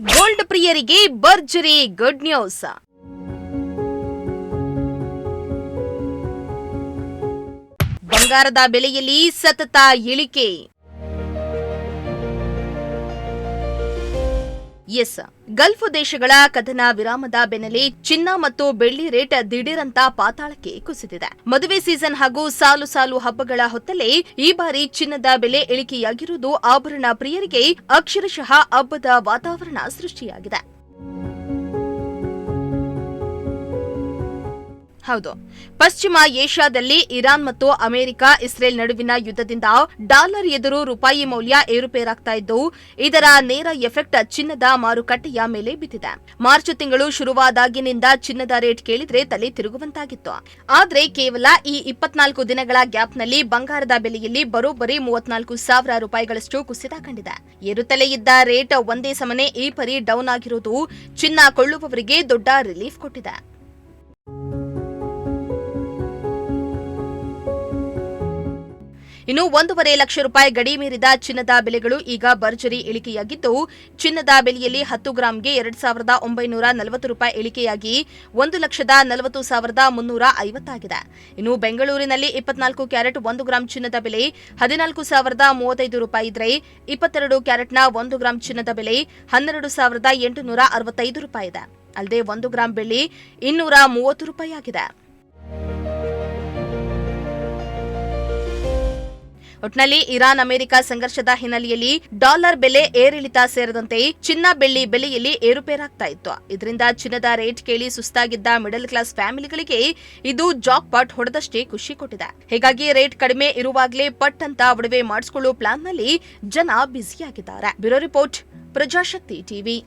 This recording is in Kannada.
ಗೋಲ್ಡ್ ಪ್ರಿಯರಿಗೆ ಭರ್ಜರಿ ಗುಡ್ ನ್ಯೂಸ್. ಬಂಗಾರದ ಬೆಲೆಯಲ್ಲಿ ಸತತ ಇಳಿಕೆ. ಗಲ್ಫ್ ದೇಶಗಳ ಕದನ ವಿರಾಮದ ಬೆನ್ನಲ್ಲೇ ಚಿನ್ನ ಮತ್ತು ಬೆಳ್ಳಿ ರೇಟ್ ದಿಢೀರಂತ ಪಾತಾಳಕ್ಕೆ ಕುಸಿದಿದೆ. ಮದುವೆ ಸೀಸನ್ ಹಾಗೂ ಸಾಲು ಸಾಲು ಹಬ್ಬಗಳ ಹೊತ್ತಲ್ಲೇ ಈ ಬಾರಿ ಚಿನ್ನದ ಬೆಲೆ ಇಳಿಕೆಯಾಗಿರುವುದು ಆಭರಣ ಪ್ರಿಯರಿಗೆ ಅಕ್ಷರಶಃ ಹಬ್ಬದ ವಾತಾವರಣ ಸೃಷ್ಟಿಯಾಗಿದೆ. ಹೌದು, ಪಶ್ಚಿಮ ಏಷ್ಯಾದಲ್ಲಿ ಇರಾನ್ ಮತ್ತು ಅಮೆರಿಕ ಇಸ್ರೇಲ್ ನಡುವಿನ ಯುದ್ಧದಿಂದ ಡಾಲರ್ ಎದುರು ರೂಪಾಯಿ ಮೌಲ್ಯ ಏರುಪೇರಾಗ್ತಾ ಇದ್ದು, ಇದರ ನೇರ ಎಫೆಕ್ಟ್ ಚಿನ್ನದ ಮಾರುಕಟ್ಟೆಯ ಮೇಲೆ ಬಿದ್ದಿದೆ. ಮಾರ್ಚ್ ತಿಂಗಳು ಶುರುವಾದಾಗಿನಿಂದ ಚಿನ್ನದ ರೇಟ್ ಕೇಳಿದ್ರೆ ತಲೆ ತಿರುಗುವಂತಾಗಿತ್ತು. ಆದ್ರೆ ಕೇವಲ ಈ 24 ದಿನಗಳ ಗ್ಯಾಪ್ನಲ್ಲಿ ಬಂಗಾರದ ಬೆಲೆಯಲ್ಲಿ ಬರೋಬ್ಬರಿ 34,000 ರೂಪಾಯಿಗಳಷ್ಟು ಕುಸಿತ ಕಂಡಿದೆ. ಏರುತ್ತಲೇ ಇದ್ದ ರೇಟ್ ಒಂದೇ ಸಮನೆ ಈ ಪರಿ ಡೌನ್ ಆಗಿರುವುದು ಚಿನ್ನ ಕೊಳ್ಳುವವರಿಗೆ ದೊಡ್ಡ ರಿಲೀಫ್ ಕೊಟ್ಟಿದೆ. ಇನ್ನು 1.5 ಲಕ್ಷ ರೂಪಾಯಿ ಗಡಿ ಮೀರಿದ ಚಿನ್ನದ ಬೆಲೆಗಳು ಈಗ ಭರ್ಜರಿ ಇಳಿಕೆಯಾಗಿದ್ದು, ಚಿನ್ನದ ಬೆಲೆಯಲ್ಲಿ 10 ಗ್ರಾಂಗೆ 2,940 ರೂಪಾಯಿ ಇಳಿಕೆಯಾಗಿ 1,40,350 ಆಗಿದೆ. ಇನ್ನು ಬೆಂಗಳೂರಿನಲ್ಲಿ 24 ಕ್ಯಾರೆಟ್ 1 ಗ್ರಾಂ ಚಿನ್ನದ ಬೆಲೆ 14,035 ರೂಪಾಯಿ ಇದ್ರೆ, 22 ಕ್ಯಾರೆಟ್ನ 1 ಗ್ರಾಂ ಚಿನ್ನದ ಬೆಲೆ 12,865 ರೂಪಾಯಿ ಇದೆ. ಅಲ್ಲದೆ 1 ಗ್ರಾಂ ಬೆಳ್ಳಿ 230 ರೂಪಾಯಿ ಆಗಿದೆ. ಒಟ್ನಲ್ಲಿ ಇರಾನ್ ಅಮೆರಿಕ ಸಂಘರ್ಷದ ಹಿನ್ನೆಲೆಯಲ್ಲಿ ಡಾಲರ್ ಬೆಲೆ ಏರಿಳಿತ ಸೇರಿದಂತೆ ಚಿನ್ನ ಬೆಳ್ಳಿ ಬೆಲೆಯಲ್ಲಿ ಏರುಪೇರಾಗ್ತಾ ಇತ್ತು. ಇದರಿಂದ ಚಿನ್ನದ ರೇಟ್ ಕೇಳಿ ಸುಸ್ತಾಗಿದ್ದ ಮಿಡಲ್ ಕ್ಲಾಸ್ ಫ್ಯಾಮಿಲಿಗಳಿಗೆ ಇದು ಜಾಕ್ ಪಾಟ್ ಹೊಡೆದಷ್ಟೇ ಖುಷಿ ಕೊಟ್ಟಿದೆ. ಹೀಗಾಗಿ ರೇಟ್ ಕಡಿಮೆ ಇರುವಾಗಲೇ ಪಟ್ ಅಂತ ಒಡವೆ ಮಾಡಿಸಿಕೊಳ್ಳೋ ಪ್ಲಾನ್ನಲ್ಲಿ ಜನ ಬ್ಯುಸಿಯಾಗಿದ್ದಾರೆ. Bureau report, Prajashakti TV.